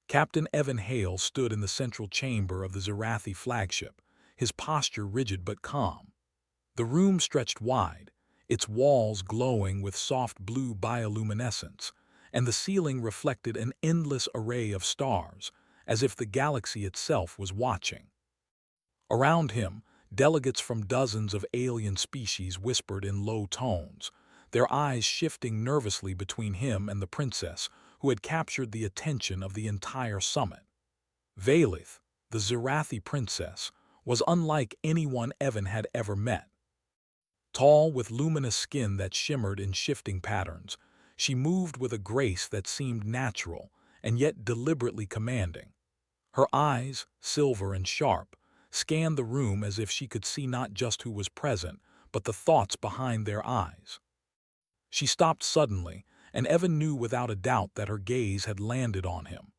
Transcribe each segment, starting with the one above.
Captain Evan Hale stood in the central chamber of the Scifi flagship, his posture rigid but calm. The room stretched wide, its walls glowing with soft blue bioluminescence, and the ceiling reflected an endless array of stars, as if the galaxy itself was watching. Around him, delegates from dozens of alien species whispered in low tones, their eyes shifting nervously between him and the princess, who had captured the attention of the entire summit. Valith, the Scifi princess, was unlike anyone Evan had ever met. Tall, with luminous skin that shimmered in shifting patterns, she moved with a grace that seemed natural and yet deliberately commanding. Her eyes, silver and sharp, scanned the room as if she could see not just who was present, but the thoughts behind their eyes. She stopped suddenly, and Evan knew without a doubt that her gaze had landed on him.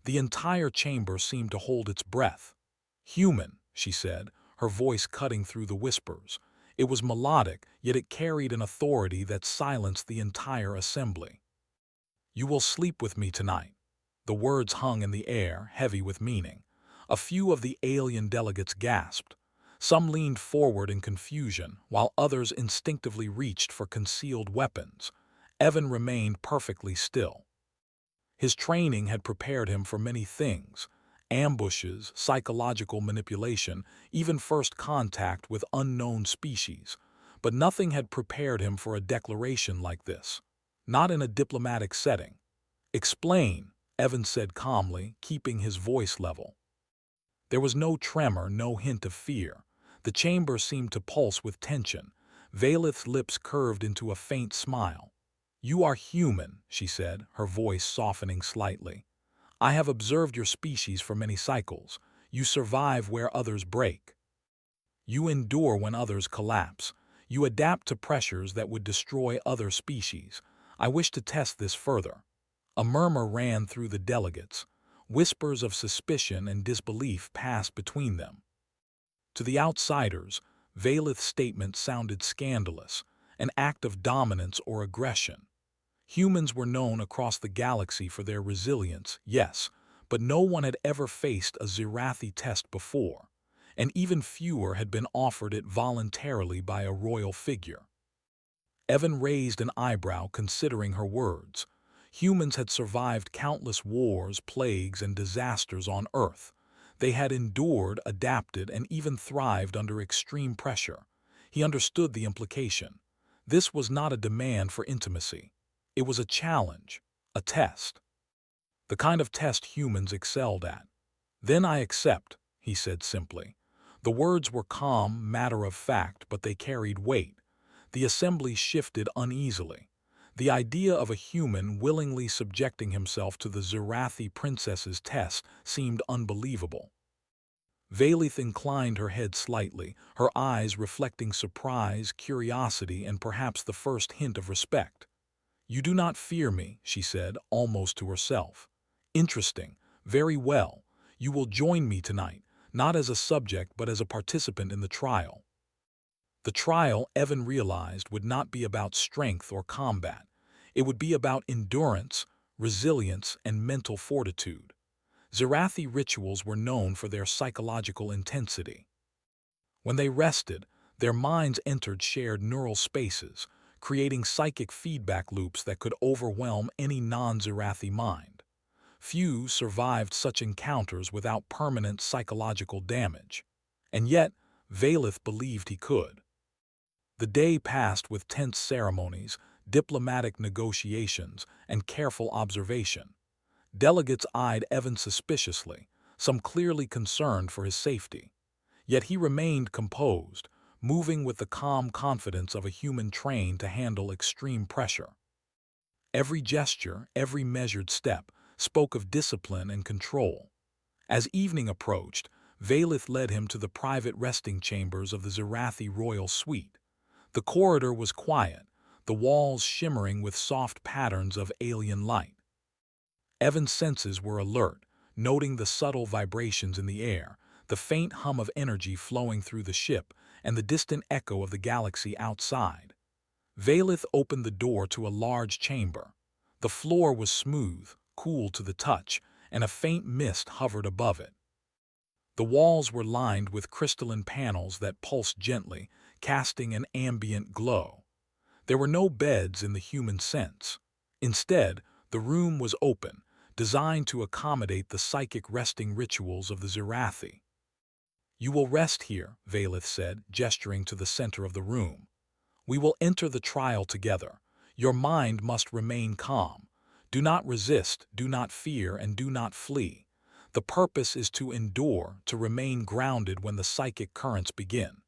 The entire chamber seemed to hold its breath. "Human," she said, her voice cutting through the whispers. It was melodic, yet it carried an authority that silenced the entire assembly. "You will sleep with me tonight." The words hung in the air, heavy with meaning. A few of the alien delegates gasped. Some leaned forward in confusion, while others instinctively reached for concealed weapons. Evan remained perfectly still. His training had prepared him for many things: ambushes, psychological manipulation, even first contact with unknown species. But nothing had prepared him for a declaration like this. Not in a diplomatic setting. "Explain," Evan said calmly, keeping his voice level. There was no tremor, no hint of fear. The chamber seemed to pulse with tension. Valith's lips curved into a faint smile. "You are human," she said, her voice softening slightly. "I have observed your species for many cycles. You survive where others break. You endure when others collapse. You adapt to pressures that would destroy other species. I wish to test this further." A murmur ran through the delegates. Whispers of suspicion and disbelief passed between them. To the outsiders, Valith's statement sounded scandalous, an act of dominance or aggression. Humans were known across the galaxy for their resilience, yes, but no one had ever faced a Scifi test before, and even fewer had been offered it voluntarily by a royal figure. Evan raised an eyebrow considering her words. Humans had survived countless wars, plagues, and disasters on Earth. They had endured, adapted, and even thrived under extreme pressure. He understood the implication. This was not a demand for intimacy. It was a challenge, a test. The kind of test humans excelled at. "Then I accept," he said simply. The words were calm, matter-of-fact, but they carried weight. The assembly shifted uneasily. The idea of a human willingly subjecting himself to the Scifi princess's test seemed unbelievable. Valith inclined her head slightly, her eyes reflecting surprise, curiosity, and perhaps the first hint of respect. "You do not fear me," she said, almost to herself. "Interesting. Very well. You will join me tonight, not as a subject but as a participant in the trial." The trial, Evan realized, would not be about strength or combat. It would be about endurance, resilience, and mental fortitude. Scifi rituals were known for their psychological intensity. When they rested, their minds entered shared neural spaces, creating psychic feedback loops that could overwhelm any non-Scifi mind. Few survived such encounters without permanent psychological damage. And yet, Valith believed he could. The day passed with tense ceremonies, diplomatic negotiations, and careful observation. Delegates eyed Evan suspiciously, some clearly concerned for his safety. Yet he remained composed, moving with the calm confidence of a human trained to handle extreme pressure. Every gesture, every measured step, spoke of discipline and control. As evening approached, Valith led him to the private resting chambers of the Scifi royal suite. The corridor was quiet, the walls shimmering with soft patterns of alien light. Evan's senses were alert, noting the subtle vibrations in the air, the faint hum of energy flowing through the ship, and the distant echo of the galaxy outside. Valith opened the door to a large chamber. The floor was smooth, cool to the touch, and a faint mist hovered above it. The walls were lined with crystalline panels that pulsed gently, casting an ambient glow. There were no beds in the human sense. Instead, the room was open, designed to accommodate the psychic resting rituals of the Zirathi. "You will rest here," Valith said, gesturing to the center of the room. "We will enter the trial together. Your mind must remain calm. Do not resist, do not fear, and do not flee. The purpose is to endure, to remain grounded when the psychic currents begin.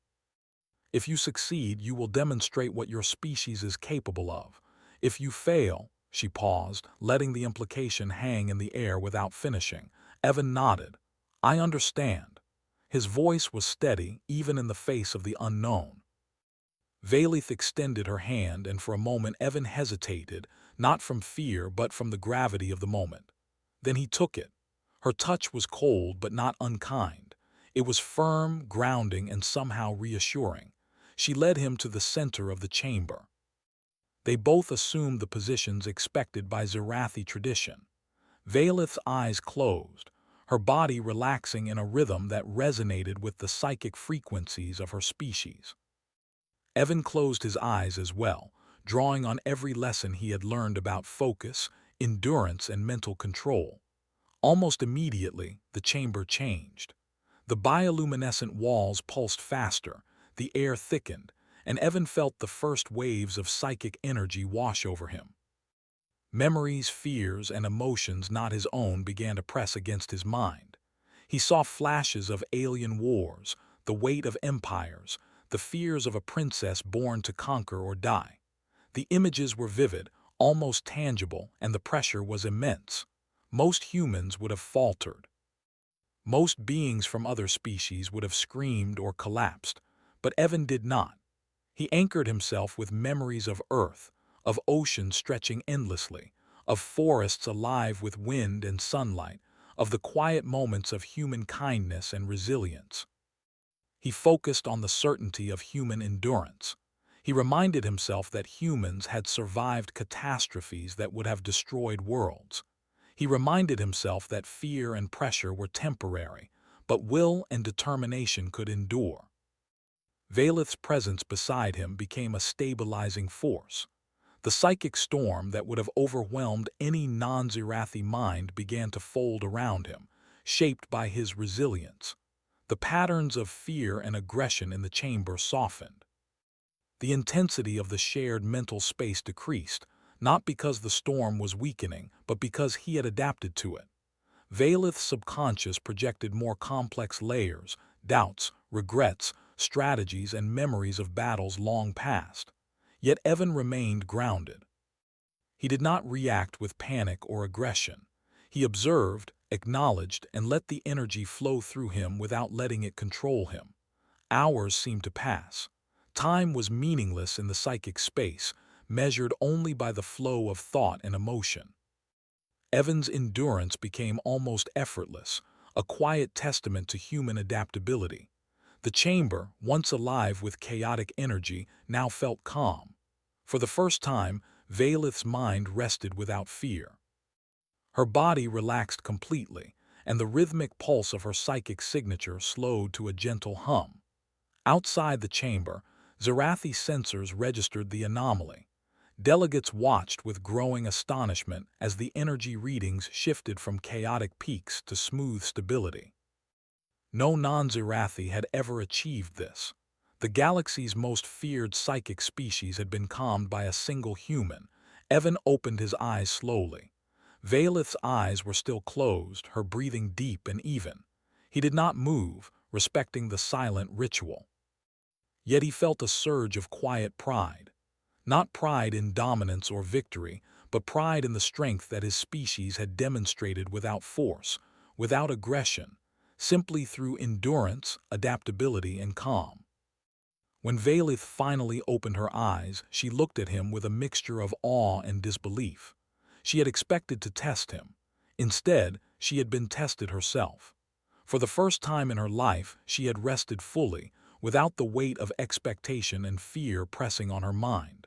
If you succeed, you will demonstrate what your species is capable of. If you fail—" She paused, letting the implication hang in the air without finishing. Evan nodded. "I understand." His voice was steady, even in the face of the unknown. Valith extended her hand, and for a moment Evan hesitated, not from fear but from the gravity of the moment. Then he took it. Her touch was cold but not unkind. It was firm, grounding, and somehow reassuring. She led him to the center of the chamber. They both assumed the positions expected by Zirathi tradition. Valith's eyes closed, her body relaxing in a rhythm that resonated with the psychic frequencies of her species. Evan closed his eyes as well, drawing on every lesson he had learned about focus, endurance, and mental control. Almost immediately, the chamber changed. The bioluminescent walls pulsed faster, the air thickened, and Evan felt the first waves of psychic energy wash over him. Memories, fears, and emotions not his own began to press against his mind. He saw flashes of alien wars, the weight of empires, the fears of a princess born to conquer or die. The images were vivid, almost tangible, and the pressure was immense. Most humans would have faltered. Most beings from other species would have screamed or collapsed, but Evan did not. He anchored himself with memories of Earth, of oceans stretching endlessly, of forests alive with wind and sunlight, of the quiet moments of human kindness and resilience. He focused on the certainty of human endurance. He reminded himself that humans had survived catastrophes that would have destroyed worlds. He reminded himself that fear and pressure were temporary, but will and determination could endure. Valith's presence beside him became a stabilizing force. The psychic storm that would have overwhelmed any non-Zirathi mind began to fold around him, shaped by his resilience. The patterns of fear and aggression in the chamber softened. The intensity of the shared mental space decreased, not because the storm was weakening, but because he had adapted to it. Valith's subconscious projected more complex layers, doubts, regrets, strategies, and memories of battles long past. Yet Evan remained grounded. He did not react with panic or aggression. He observed, acknowledged, and let the energy flow through him without letting it control him. Hours seemed to pass. Time was meaningless in the psychic space, measured only by the flow of thought and emotion. Evan's endurance became almost effortless, a quiet testament to human adaptability. The chamber, once alive with chaotic energy, now felt calm. For the first time, Valith's mind rested without fear. Her body relaxed completely, and the rhythmic pulse of her psychic signature slowed to a gentle hum. Outside the chamber, Zirathi sensors registered the anomaly. Delegates watched with growing astonishment as the energy readings shifted from chaotic peaks to smooth stability. No non-Zirathi had ever achieved this. The galaxy's most feared psychic species had been calmed by a single human. Evan opened his eyes slowly. Valith's eyes were still closed, her breathing deep and even. He did not move, respecting the silent ritual. Yet he felt a surge of quiet pride. Not pride in dominance or victory, but pride in the strength that his species had demonstrated without force, without aggression, simply through endurance, adaptability, and calm. When Valith finally opened her eyes, she looked at him with a mixture of awe and disbelief. She had expected to test him. Instead, she had been tested herself. For the first time in her life, she had rested fully, without the weight of expectation and fear pressing on her mind.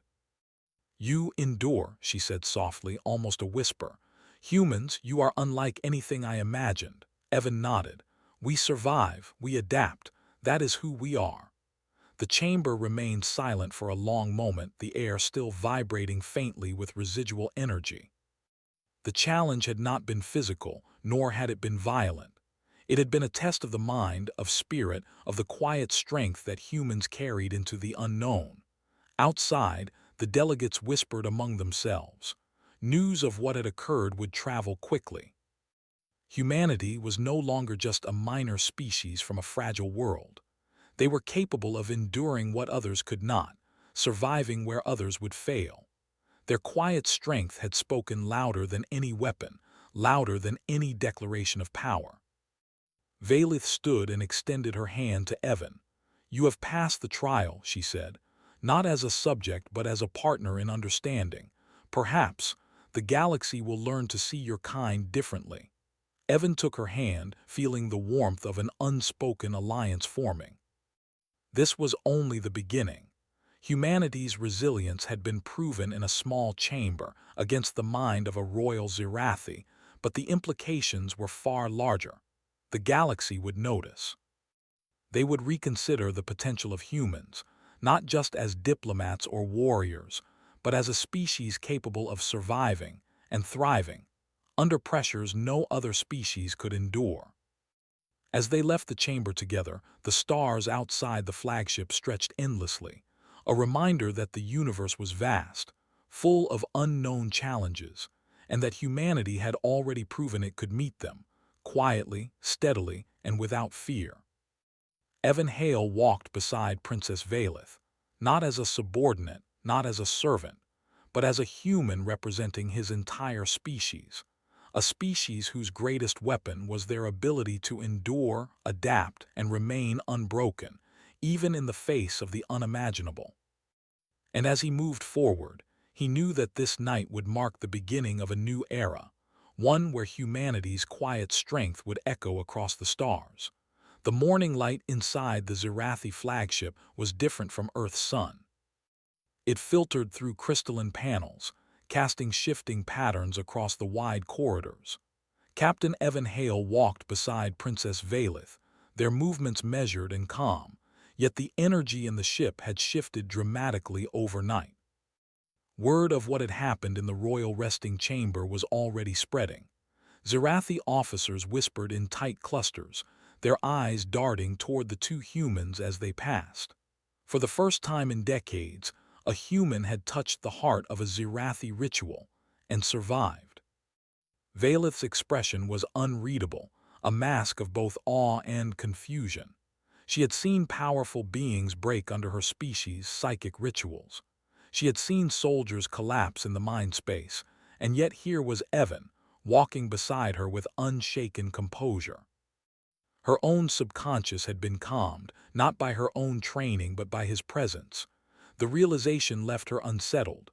"You endure," she said softly, almost a whisper. "Humans, you are unlike anything I imagined." Evan nodded. "We survive, we adapt. That is who we are." The chamber remained silent for a long moment, the air still vibrating faintly with residual energy. The challenge had not been physical, nor had it been violent. It had been a test of the mind, of spirit, of the quiet strength that humans carried into the unknown. Outside, the delegates whispered among themselves. News of what had occurred would travel quickly. Humanity was no longer just a minor species from a fragile world. They were capable of enduring what others could not, surviving where others would fail. Their quiet strength had spoken louder than any weapon, louder than any declaration of power. Valith stood and extended her hand to Evan. "You have passed the trial," she said, "not as a subject but as a partner in understanding. Perhaps the galaxy will learn to see your kind differently." Evan took her hand, feeling the warmth of an unspoken alliance forming. This was only the beginning. Humanity's resilience had been proven in a small chamber against the mind of a royal Zirathi, but the implications were far larger. The galaxy would notice. They would reconsider the potential of humans, not just as diplomats or warriors, but as a species capable of surviving and thriving under pressures no other species could endure. As they left the chamber together, the stars outside the flagship stretched endlessly, a reminder that the universe was vast, full of unknown challenges, and that humanity had already proven it could meet them, quietly, steadily, and without fear. Evan Hale walked beside Princess Valith, not as a subordinate, not as a servant, but as a human representing his entire species, a species whose greatest weapon was their ability to endure, adapt, and remain unbroken, even in the face of the unimaginable. And as he moved forward, he knew that this night would mark the beginning of a new era, one where humanity's quiet strength would echo across the stars. The morning light inside the Zirathi flagship was different from Earth's sun. It filtered through crystalline panels, casting shifting patterns across the wide corridors. Captain Evan Hale walked beside Princess Valith, their movements measured and calm, yet the energy in the ship had shifted dramatically overnight. Word of what had happened in the royal resting chamber was already spreading. Zirathi officers whispered in tight clusters, their eyes darting toward the two humans as they passed. For the first time in decades, a human had touched the heart of a Zirathi ritual and survived. Valith's expression was unreadable, a mask of both awe and confusion. She had seen powerful beings break under her species' psychic rituals. She had seen soldiers collapse in the mind space, and yet here was Evan, walking beside her with unshaken composure. Her own subconscious had been calmed, not by her own training but by his presence. The realization left her unsettled.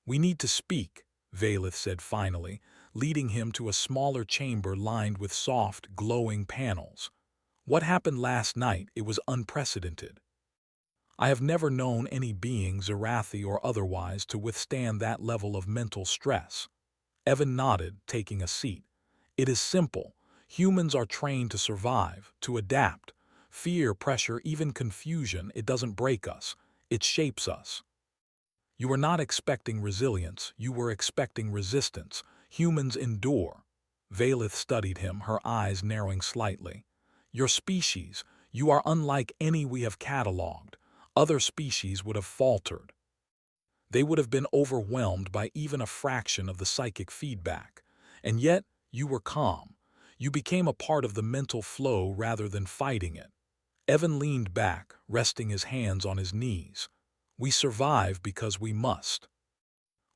"We need to speak," Valith said finally, leading him to a smaller chamber lined with soft, glowing panels. "What happened last night, it was unprecedented. I have never known any being, Zirathi or otherwise, to withstand that level of mental stress." Evan nodded, taking a seat. "It is simple. Humans are trained to survive, to adapt. Fear, pressure, even confusion, it doesn't break us. It shapes us. You were not expecting resilience, you were expecting resistance. Humans endure." Valith studied him, her eyes narrowing slightly. "Your species, you are unlike any we have catalogued. Other species would have faltered. They would have been overwhelmed by even a fraction of the psychic feedback. And yet, you were calm. You became a part of the mental flow rather than fighting it." Evan leaned back, resting his hands on his knees. "We survive because we must.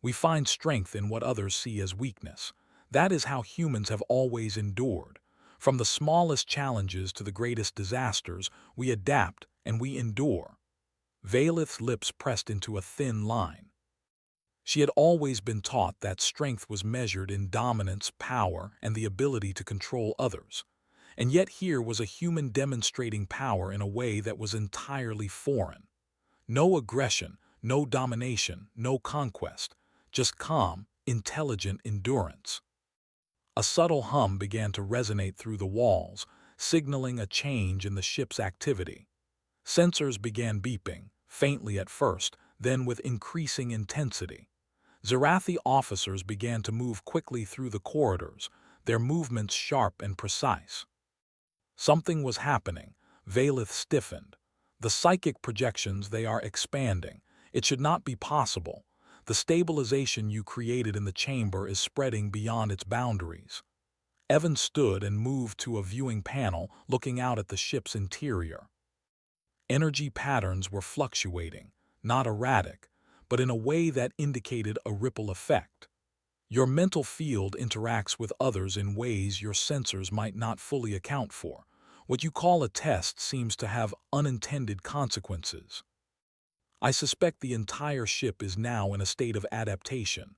We find strength in what others see as weakness. That is how humans have always endured. From the smallest challenges to the greatest disasters, we adapt and we endure." Valith's lips pressed into a thin line. She had always been taught that strength was measured in dominance, power, and the ability to control others. And yet here was a human demonstrating power in a way that was entirely foreign. No aggression, no domination, no conquest, just calm, intelligent endurance. A subtle hum began to resonate through the walls, signaling a change in the ship's activity. Sensors began beeping, faintly at first, then with increasing intensity. Zarathi officers began to move quickly through the corridors, their movements sharp and precise. Something was happening. Valith stiffened. The psychic projections, they are expanding. It should not be possible. The stabilization you created in the chamber is spreading beyond its boundaries. Evan stood and moved to a viewing panel, looking out at the ship's interior. Energy patterns were fluctuating, not erratic, but in a way that indicated a ripple effect. Your mental field interacts with others in ways your sensors might not fully account for. What you call a test seems to have unintended consequences. I suspect the entire ship is now in a state of adaptation.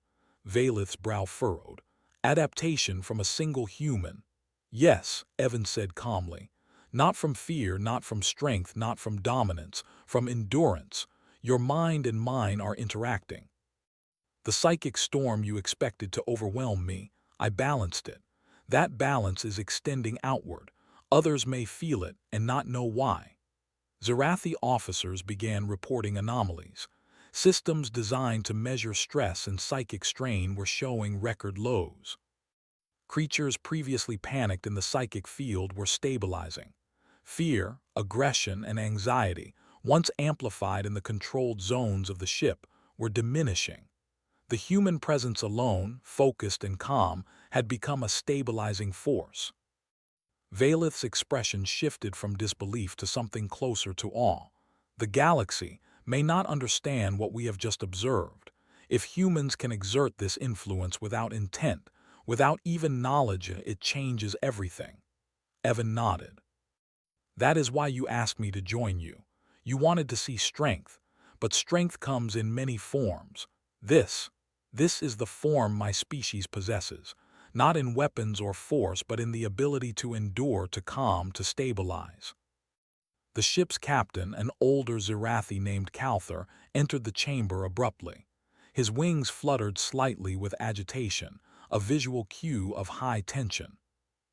Valith's brow furrowed. Adaptation from a single human. Yes, Evan said calmly. Not from fear, not from strength, not from dominance, from endurance. Your mind and mine are interacting. The psychic storm you expected to overwhelm me, I balanced it. That balance is extending outward. Others may feel it and not know why. Zarathi officers began reporting anomalies. Systems designed to measure stress and psychic strain were showing record lows. Creatures previously panicked in the psychic field were stabilizing. Fear, aggression, and anxiety, once amplified in the controlled zones of the ship, were diminishing. The human presence alone, focused and calm, had become a stabilizing force. Valith's expression shifted from disbelief to something closer to awe. The galaxy may not understand what we have just observed. If humans can exert this influence without intent, without even knowledge, it changes everything. Evan nodded. That is why you asked me to join you. You wanted to see strength, but strength comes in many forms. This is the form my species possesses. Not in weapons or force, but in the ability to endure, to calm, to stabilize. The ship's captain, an older Zarathi named Calther, entered the chamber abruptly. His wings fluttered slightly with agitation, a visual cue of high tension.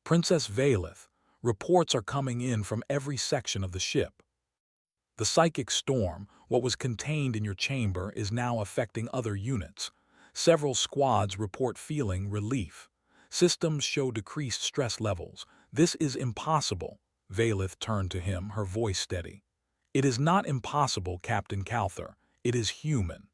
Princess Valith, reports are coming in from every section of the ship. The psychic storm, what was contained in your chamber, is now affecting other units. Several squads report feeling relief. Systems show decreased stress levels. This is impossible. Valith turned to him, her voice steady. It is not impossible, Captain Calther. It is human.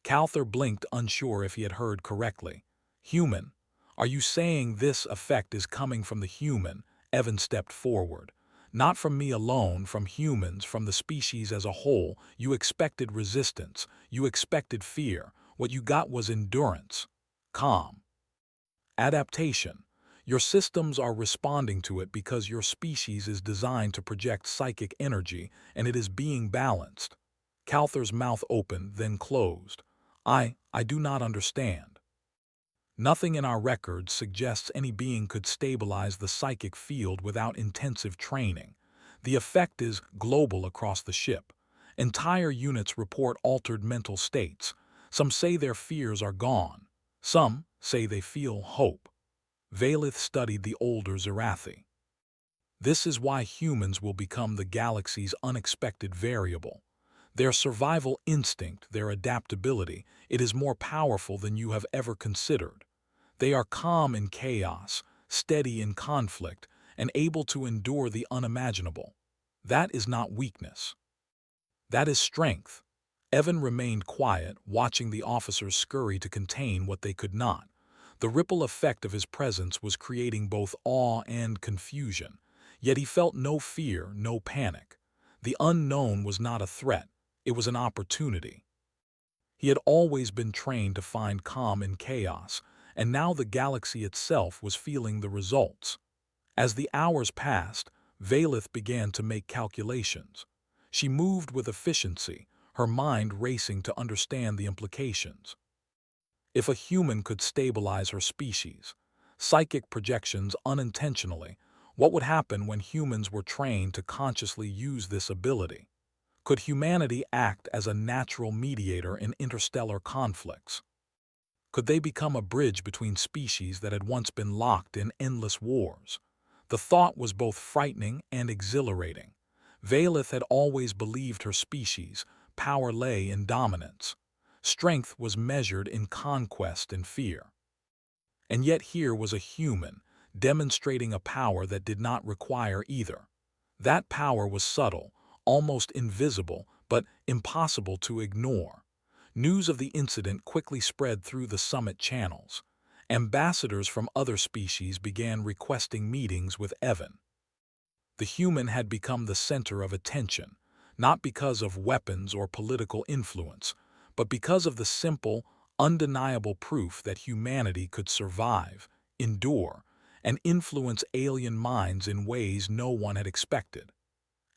Calther blinked, unsure if he had heard correctly. Human? Are you saying this effect is coming from the human? Evan stepped forward. Not from me alone, from humans, from the species as a whole. You expected resistance. You expected fear. What you got was endurance. Calm. Adaptation. Your systems are responding to it because your species is designed to project psychic energy, and it is being balanced. Calther's mouth opened, then closed. I do not understand. Nothing in our records suggests any being could stabilize the psychic field without intensive training. The effect is global across the ship. Entire units report altered mental states. Some say their fears are gone. Some say they feel hope. Valith studied the older Zarathi. This is why humans will become the galaxy's unexpected variable. Their survival instinct, their adaptability, it is more powerful than you have ever considered. They are calm in chaos, steady in conflict, and able to endure the unimaginable. That is not weakness. That is strength. Evan remained quiet, watching the officers scurry to contain what they could not. The ripple effect of his presence was creating both awe and confusion, yet he felt no fear, no panic. The unknown was not a threat, it was an opportunity. He had always been trained to find calm in chaos, and now the galaxy itself was feeling the results. As the hours passed, Valith began to make calculations. She moved with efficiency, her mind racing to understand the implications. If a human could stabilize her species, psychic projections unintentionally, what would happen when humans were trained to consciously use this ability? Could humanity act as a natural mediator in interstellar conflicts? Could they become a bridge between species that had once been locked in endless wars? The thought was both frightening and exhilarating. Valeth had always believed her species' power lay in dominance. Strength was measured in conquest and fear. And yet here was a human, demonstrating a power that did not require either. That power was subtle, almost invisible, but impossible to ignore. News of the incident quickly spread through the summit channels. Ambassadors from other species began requesting meetings with Evan. The human had become the center of attention, not because of weapons or political influence, but because of the simple, undeniable proof that humanity could survive, endure, and influence alien minds in ways no one had expected.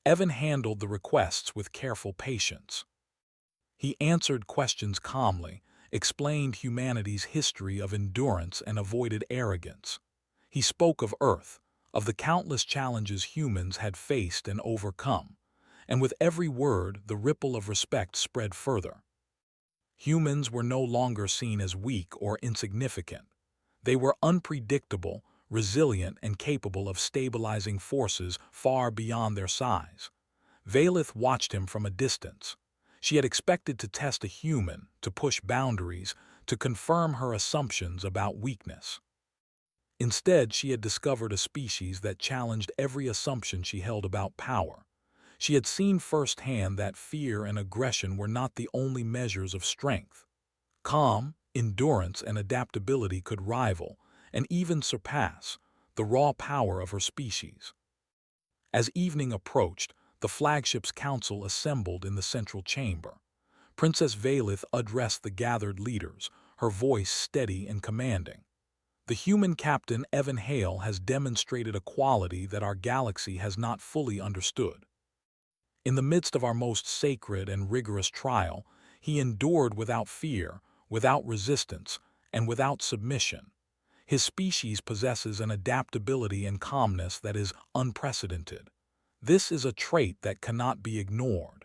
Evan handled the requests with careful patience. He answered questions calmly, explained humanity's history of endurance, and avoided arrogance. He spoke of Earth, of the countless challenges humans had faced and overcome, and with every word the ripple of respect spread further. Humans were no longer seen as weak or insignificant. They were unpredictable, resilient, and capable of stabilizing forces far beyond their size. Valeth watched him from a distance. She had expected to test a human, to push boundaries, to confirm her assumptions about weakness. Instead, she had discovered a species that challenged every assumption she held about power. She had seen firsthand that fear and aggression were not the only measures of strength. Calm, endurance, and adaptability could rival, and even surpass, the raw power of her species. As evening approached, the flagship's council assembled in the central chamber. Princess Valeth addressed the gathered leaders, her voice steady and commanding. The human captain Evan Hale has demonstrated a quality that our galaxy has not fully understood. In the midst of our most sacred and rigorous trial, he endured without fear, without resistance, and without submission. His species possesses an adaptability and calmness that is unprecedented. This is a trait that cannot be ignored.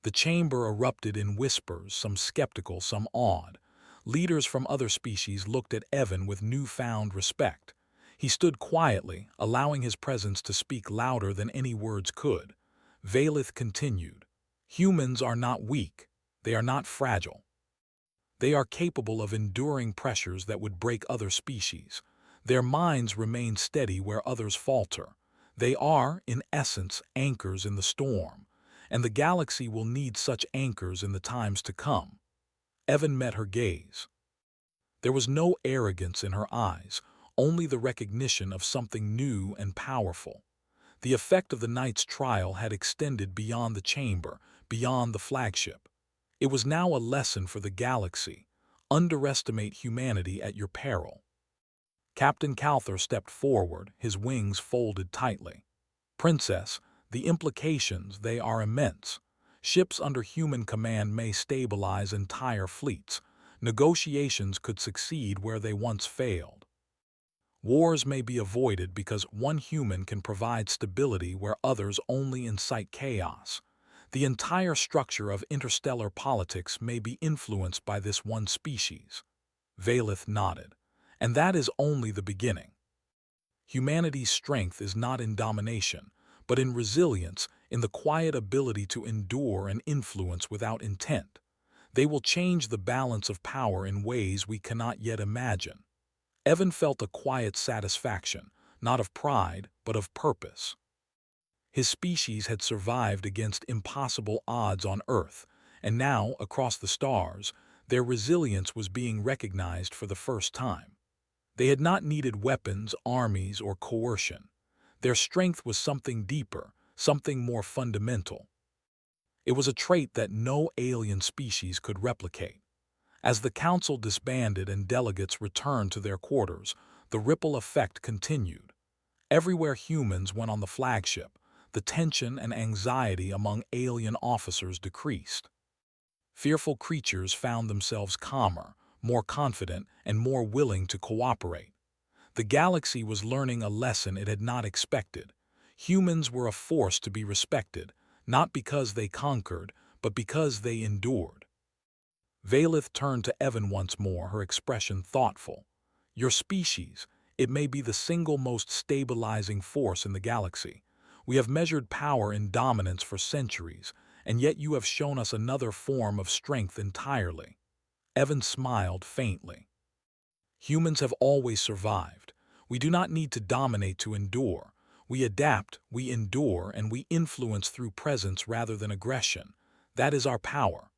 The chamber erupted in whispers, some skeptical, some awed. Leaders from other species looked at Evan with newfound respect. He stood quietly, allowing his presence to speak louder than any words could. Valeth continued, "Humans are not weak. They are not fragile. They are capable of enduring pressures that would break other species. Their minds remain steady where others falter. They are, in essence, anchors in the storm, and the galaxy will need such anchors in the times to come." Evan met her gaze. There was no arrogance in her eyes, only the recognition of something new and powerful. The effect of the night's trial had extended beyond the chamber, beyond the flagship. It was now a lesson for the galaxy. Underestimate humanity at your peril. Captain Calther stepped forward, his wings folded tightly. "Princess, the implications, they are immense. Ships under human command may stabilize entire fleets. Negotiations could succeed where they once failed. Wars may be avoided because one human can provide stability where others only incite chaos. The entire structure of interstellar politics may be influenced by this one species." Valeth nodded. "And that is only the beginning. Humanity's strength is not in domination, but in resilience, in the quiet ability to endure and influence without intent. They will change the balance of power in ways we cannot yet imagine." Evan felt a quiet satisfaction, not of pride, but of purpose. His species had survived against impossible odds on Earth, and now, across the stars, their resilience was being recognized for the first time. They had not needed weapons, armies, or coercion. Their strength was something deeper, something more fundamental. It was a trait that no alien species could replicate. As the council disbanded and delegates returned to their quarters, the ripple effect continued. Everywhere humans went on the flagship, the tension and anxiety among alien officers decreased. Fearful creatures found themselves calmer, more confident, and more willing to cooperate. The galaxy was learning a lesson it had not expected. Humans were a force to be respected, not because they conquered, but because they endured. Valith turned to Evan once more, her expression thoughtful. Your species, it may be the single most stabilizing force in the galaxy. We have measured power and dominance for centuries, and yet you have shown us another form of strength entirely. Evan smiled faintly. Humans have always survived. We do not need to dominate to endure. We adapt, we endure, and we influence through presence rather than aggression. That is our power.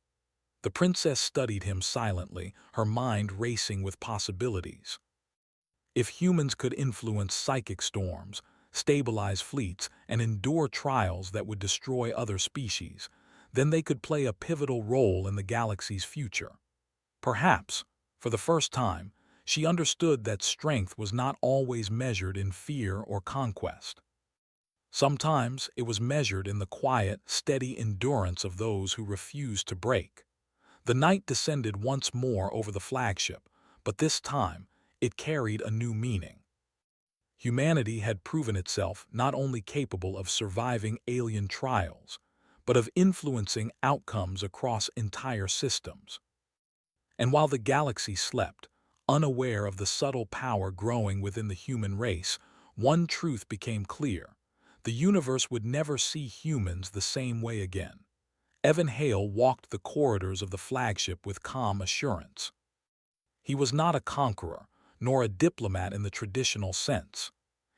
The princess studied him silently, her mind racing with possibilities. If humans could influence psychic storms, stabilize fleets, and endure trials that would destroy other species, then they could play a pivotal role in the galaxy's future. Perhaps, for the first time, she understood that strength was not always measured in fear or conquest. Sometimes it was measured in the quiet, steady endurance of those who refused to break. The night descended once more over the flagship, but this time it carried a new meaning. Humanity had proven itself not only capable of surviving alien trials, but of influencing outcomes across entire systems. And while the galaxy slept, unaware of the subtle power growing within the human race, one truth became clear. The universe would never see humans the same way again. Evan Hale walked the corridors of the flagship with calm assurance. He was not a conqueror, nor a diplomat in the traditional sense.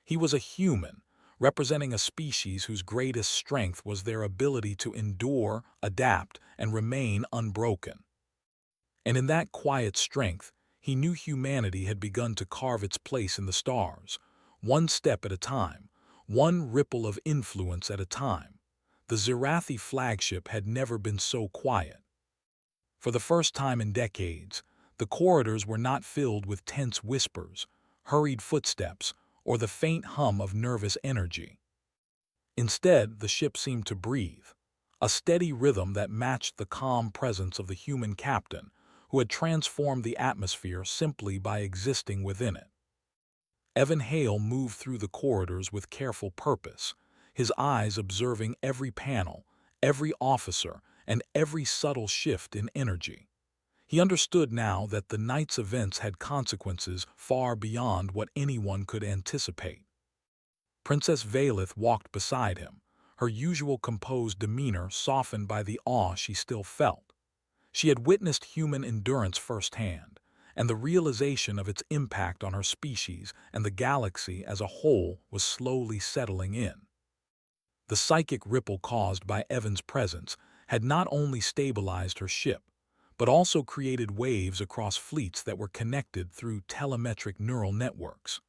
He was a human, representing a species whose greatest strength was their ability to endure, adapt, and remain unbroken. And in that quiet strength, he knew humanity had begun to carve its place in the stars, one step at a time, one ripple of influence at a time. The Zirathi flagship had never been so quiet. For the first time in decades, the corridors were not filled with tense whispers, hurried footsteps, or the faint hum of nervous energy. Instead, the ship seemed to breathe, a steady rhythm that matched the calm presence of the human captain, who had transformed the atmosphere simply by existing within it. Evan Hale moved through the corridors with careful purpose, his eyes observing every panel, every officer, and every subtle shift in energy. He understood now that the night's events had consequences far beyond what anyone could anticipate. Princess Valith walked beside him, her usual composed demeanor softened by the awe she still felt. She had witnessed human endurance firsthand, and the realization of its impact on her species and the galaxy as a whole was slowly settling in. The psychic ripple caused by Evan's presence had not only stabilized her ship, but also created waves across fleets that were connected through telemetric neural networks.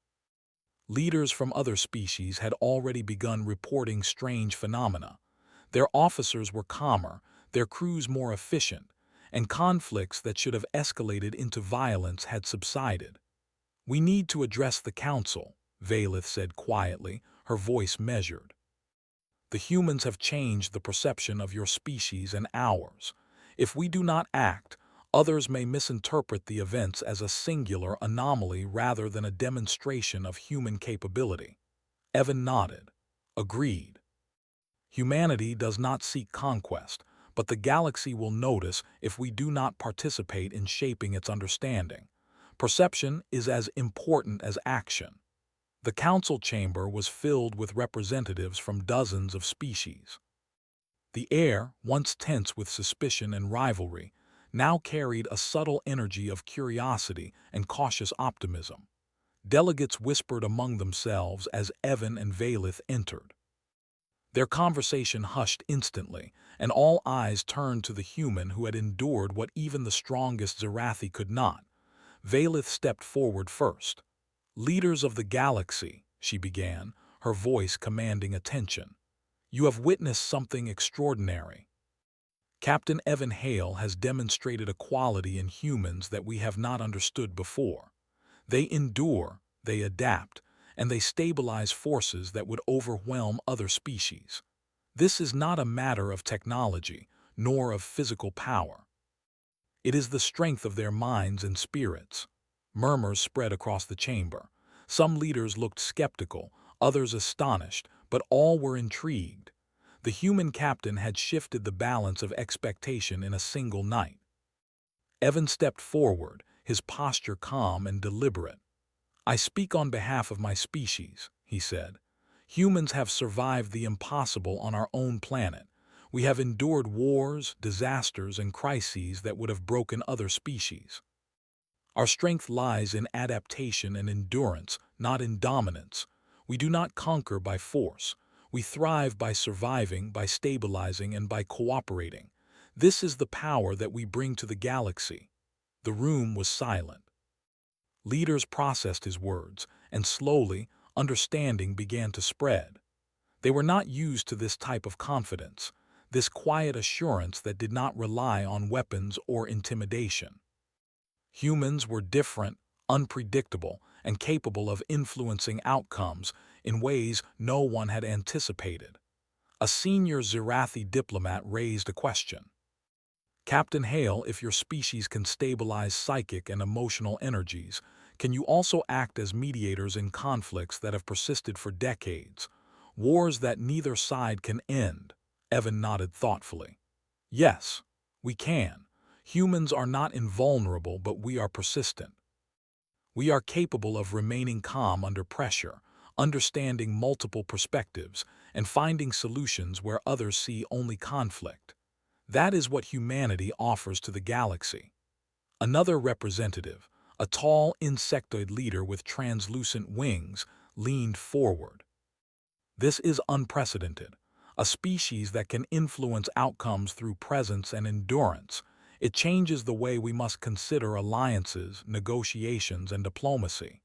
Leaders from other species had already begun reporting strange phenomena. Their officers were calmer, their crews more efficient, and conflicts that should have escalated into violence had subsided. "We need to address the council," Valith said quietly, her voice measured. "The humans have changed the perception of your species and ours. If we do not act, others may misinterpret the events as a singular anomaly rather than a demonstration of human capability." Evan nodded. Agreed. Humanity does not seek conquest, but the galaxy will notice if we do not participate in shaping its understanding. Perception is as important as action. The council chamber was filled with representatives from dozens of species. The air, once tense with suspicion and rivalry, now carried a subtle energy of curiosity and cautious optimism. Delegates whispered among themselves as Evan and Valith entered. Their conversation hushed instantly, and all eyes turned to the human who had endured what even the strongest Zirathi could not. Valith stepped forward first. "Leaders of the galaxy," she began, her voice commanding attention. "You have witnessed something extraordinary. Captain Evan Hale has demonstrated a quality in humans that we have not understood before. They endure, they adapt, and they stabilize forces that would overwhelm other species. This is not a matter of technology, nor of physical power. It is the strength of their minds and spirits." Murmurs spread across the chamber. Some leaders looked skeptical, others astonished, but all were intrigued. The human captain had shifted the balance of expectation in a single night. Evan stepped forward, his posture calm and deliberate. "I speak on behalf of my species," he said. "Humans have survived the impossible on our own planet. We have endured wars, disasters, and crises that would have broken other species. Our strength lies in adaptation and endurance, not in dominance. We do not conquer by force. We thrive by surviving, by stabilizing, and by cooperating. This is the power that we bring to the galaxy." The room was silent. Leaders processed his words, and slowly, understanding began to spread. They were not used to this type of confidence, this quiet assurance that did not rely on weapons or intimidation. Humans were different, unpredictable, and capable of influencing outcomes in ways no one had anticipated. A senior Zirathi diplomat raised a question. "Captain Hale, if your species can stabilize psychic and emotional energies, can you also act as mediators in conflicts that have persisted for decades, wars that neither side can end?" Evan nodded thoughtfully. "Yes, we can. Humans are not invulnerable, but we are persistent. We are capable of remaining calm under pressure, understanding multiple perspectives, and finding solutions where others see only conflict. That is what humanity offers to the galaxy." Another representative, a tall insectoid leader with translucent wings, leaned forward. "This is unprecedented. A species that can influence outcomes through presence and endurance. It changes the way we must consider alliances, negotiations, and diplomacy."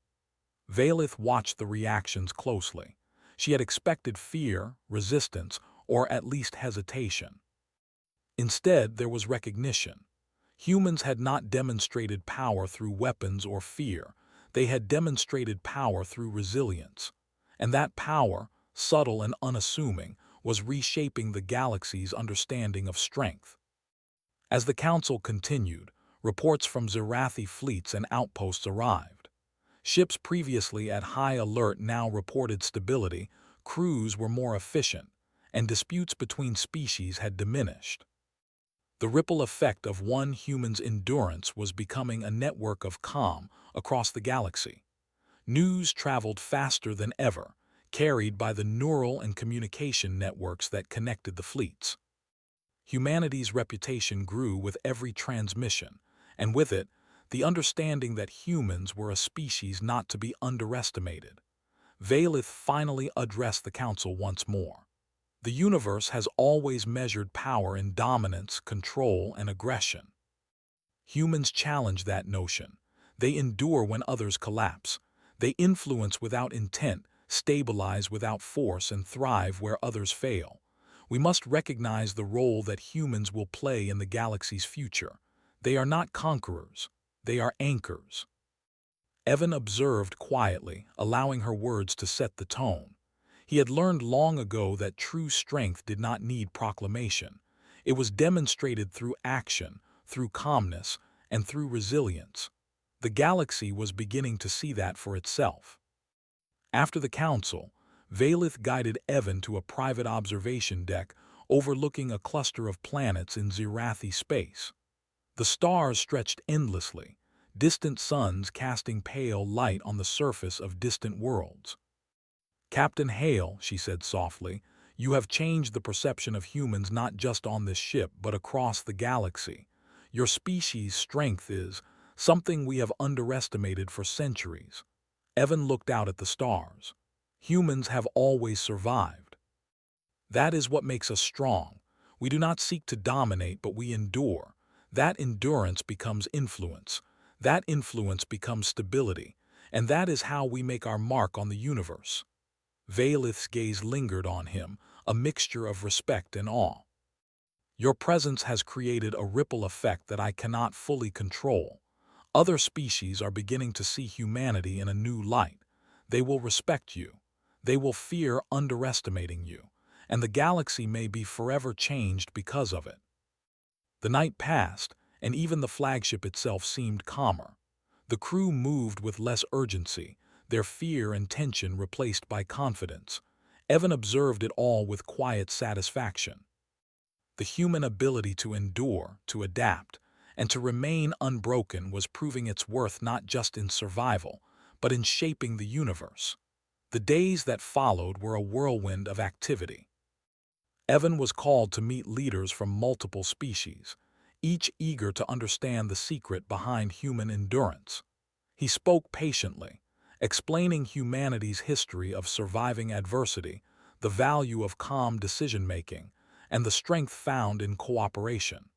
Valith watched the reactions closely. She had expected fear, resistance, or at least hesitation. Instead, there was recognition. Humans had not demonstrated power through weapons or fear. They had demonstrated power through resilience. And that power, subtle and unassuming, was reshaping the galaxy's understanding of strength. As the council continued, reports from Zirathi fleets and outposts arrived. Ships previously at high alert now reported stability, crews were more efficient, and disputes between species had diminished. The ripple effect of one human's endurance was becoming a network of calm across the galaxy. News traveled faster than ever, carried by the neural and communication networks that connected the fleets. Humanity's reputation grew with every transmission, and with it, the understanding that humans were a species not to be underestimated. Valith finally addressed the council once more. "The universe has always measured power in dominance, control, and aggression. Humans challenge that notion. They endure when others collapse. They influence without intent, stabilize without force, and thrive where others fail. We must recognize the role that humans will play in the galaxy's future. They are not conquerors. They are anchors." Evan observed quietly, allowing her words to set the tone. He had learned long ago that true strength did not need proclamation. It was demonstrated through action, through calmness, and through resilience. The galaxy was beginning to see that for itself. After the council, Valith guided Evan to a private observation deck overlooking a cluster of planets in Zirathi space. The stars stretched endlessly, distant suns casting pale light on the surface of distant worlds. "Captain Hale," she said softly, "you have changed the perception of humans not just on this ship but across the galaxy. Your species' strength is something we have underestimated for centuries." Evan looked out at the stars. "Humans have always survived. That is what makes us strong. We do not seek to dominate, but we endure. That endurance becomes influence. That influence becomes stability. And that is how we make our mark on the universe." Valith's gaze lingered on him, a mixture of respect and awe. "Your presence has created a ripple effect that I cannot fully control. Other species are beginning to see humanity in a new light. They will respect you. They will fear underestimating you. And the galaxy may be forever changed because of it." The night passed, and even the flagship itself seemed calmer. The crew moved with less urgency, their fear and tension replaced by confidence. Evan observed it all with quiet satisfaction. The human ability to endure, to adapt, and to remain unbroken was proving its worth not just in survival, but in shaping the universe. The days that followed were a whirlwind of activity. Evan was called to meet leaders from multiple species, each eager to understand the secret behind human endurance. He spoke patiently, explaining humanity's history of surviving adversity, the value of calm decision-making, and the strength found in cooperation.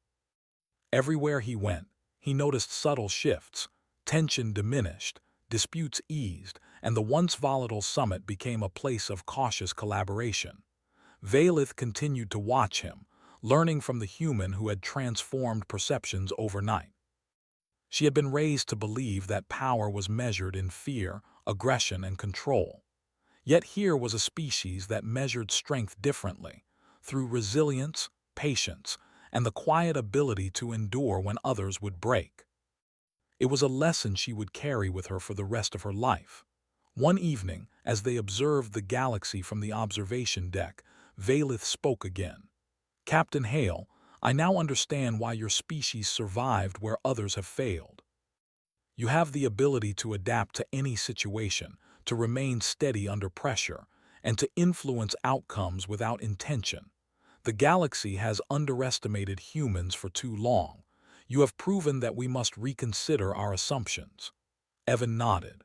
Everywhere he went, he noticed subtle shifts. Tension diminished, disputes eased, and the once volatile summit became a place of cautious collaboration. Valith continued to watch him, learning from the human who had transformed perceptions overnight. She had been raised to believe that power was measured in fear, aggression, and control. Yet here was a species that measured strength differently, through resilience, patience, and the quiet ability to endure when others would break. It was a lesson she would carry with her for the rest of her life. One evening, as they observed the galaxy from the observation deck, Valith spoke again. "Captain Hale, I now understand why your species survived where others have failed. You have the ability to adapt to any situation, to remain steady under pressure, and to influence outcomes without intention. The galaxy has underestimated humans for too long. You have proven that we must reconsider our assumptions." Evan nodded.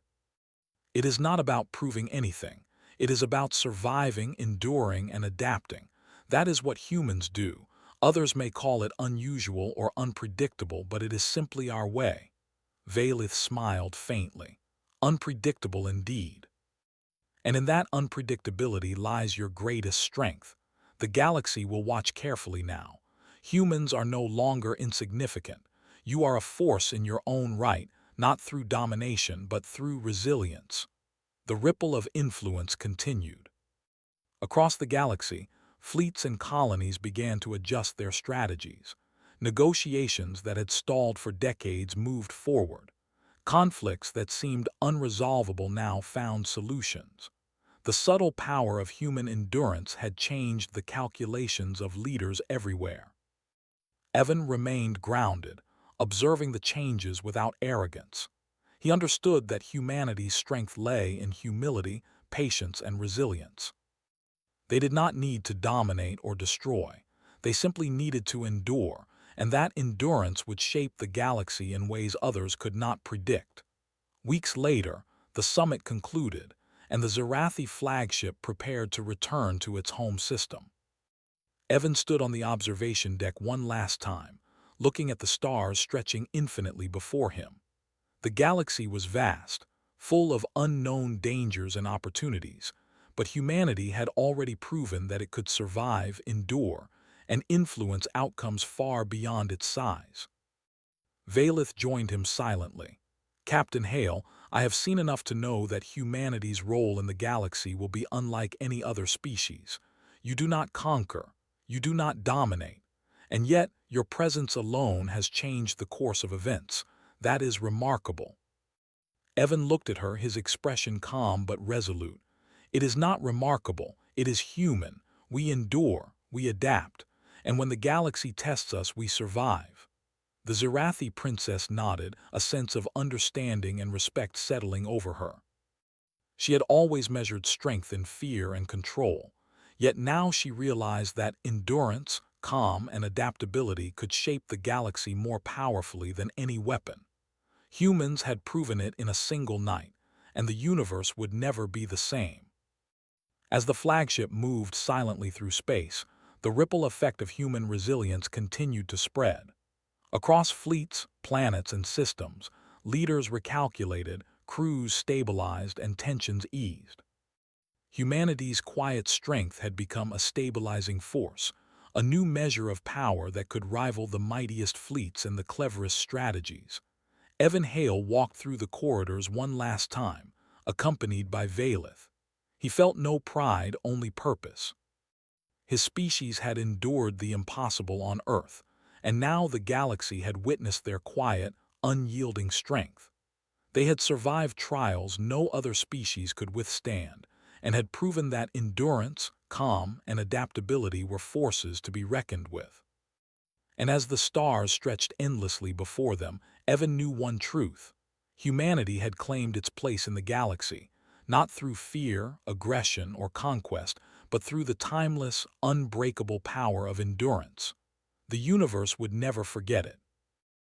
"It is not about proving anything. It is about surviving, enduring, and adapting. That is what humans do. Others may call it unusual or unpredictable, but it is simply our way." Valith smiled faintly. "Unpredictable indeed. And in that unpredictability lies your greatest strength. The galaxy will watch carefully now. Humans are no longer insignificant. You are a force in your own right, not through domination, but through resilience." The ripple of influence continued. Across the galaxy, fleets and colonies began to adjust their strategies. Negotiations that had stalled for decades moved forward. Conflicts that seemed unresolvable now found solutions. The subtle power of human endurance had changed the calculations of leaders everywhere. Evan remained grounded, observing the changes without arrogance. He understood that humanity's strength lay in humility, patience, and resilience. They did not need to dominate or destroy. They simply needed to endure, and that endurance would shape the galaxy in ways others could not predict. Weeks later, the summit concluded, and the Scifi flagship prepared to return to its home system. Evan stood on the observation deck one last time, looking at the stars stretching infinitely before him. The galaxy was vast, full of unknown dangers and opportunities, but humanity had already proven that it could survive, endure, and influence outcomes far beyond its size. Valith joined him silently. "Captain Hale, I have seen enough to know that humanity's role in the galaxy will be unlike any other species. You do not conquer, you do not dominate, and yet your presence alone has changed the course of events. That is remarkable." Evan looked at her, his expression calm but resolute. "It is not remarkable, it is human. We endure, we adapt, and when the galaxy tests us, we survive." The Scifi princess nodded, a sense of understanding and respect settling over her. She had always measured strength in fear and control, yet now she realized that endurance, calm, and adaptability could shape the galaxy more powerfully than any weapon. Humans had proven it in a single night, and the universe would never be the same. As the flagship moved silently through space, the ripple effect of human resilience continued to spread. Across fleets, planets, and systems, leaders recalculated, crews stabilized, and tensions eased. Humanity's quiet strength had become a stabilizing force, a new measure of power that could rival the mightiest fleets and the cleverest strategies. Evan Hale walked through the corridors one last time, accompanied by Valith. He felt no pride, only purpose. His species had endured the impossible on Earth, and now the galaxy had witnessed their quiet, unyielding strength. They had survived trials no other species could withstand, and had proven that endurance, calm, and adaptability were forces to be reckoned with. And as the stars stretched endlessly before them, Evan knew one truth. Humanity had claimed its place in the galaxy, not through fear, aggression, or conquest, but through the timeless, unbreakable power of endurance. The universe would never forget it.